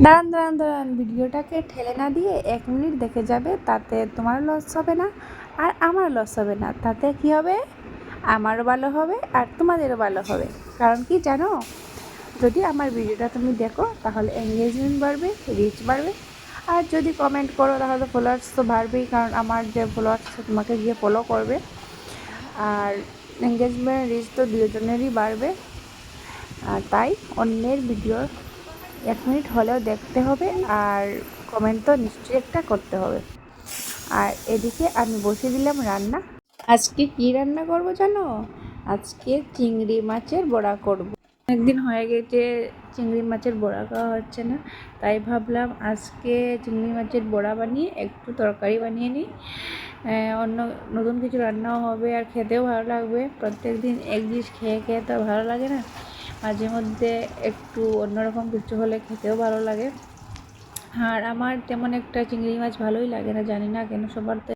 দাঁড়ান দাঁড়ান দাঁড়ান, ভিডিওটাকে ঠেলে না দিয়ে 1 মিনিট দেখে যাবে, তাতে তোমার লস হবে না আর আমার লস হবে না। তাতে কি হবে? আমারও ভালো হবে আর তোমাদেরও ভালো হবে। কারণ কি জানো, যদি আমার ভিডিওটা তুমি দেখো তাহলে এঙ্গেজমেন্ট বাড়বে, রিচ বাড়বে, আর যদি কমেন্ট করো তাহলে ফলোয়ার্স তো বাড়বেই, কারণ আমার যে ফলোয়ার্স তোমাকে গিয়ে ফলো করবে। আর এঙ্গেজমেন্ট রিচ তো দুজনেরই বাড়বে। আর তাই অন্যের ভিডিও 1 মিনিট হলেও দেখতে হবে, আর কমেন্ট তো নিশ্চয়ই একটা করতে হবে। আর এদিকে আমি বসে দিলাম রান্না। আজকে কি রান্না করব জানো? আজকে চিংড়ি মাছের বড়া করব। অনেকদিন হয়ে গেছে চিংড়ি মাছের বড়া খাওয়া হচ্ছে না, তাই ভাবলাম আজকে চিংড়ি মাছের বড়া বানিয়ে একটু তরকারি বানিয়ে নিই। অন্য নতুন কিছু রান্নাও হবে আর খেতেও ভালো লাগবে। প্রত্যেক দিন এক জিনিস খেয়ে খেয়ে তো ভালো লাগে না, মাঝে মধ্যে একটু অন্যরকম কিছু হলে খেতেও ভালো লাগে। আর আমার তেমন একটা চিংড়ি মাছ ভালোই লাগে না, জানি না কেন, সবার তো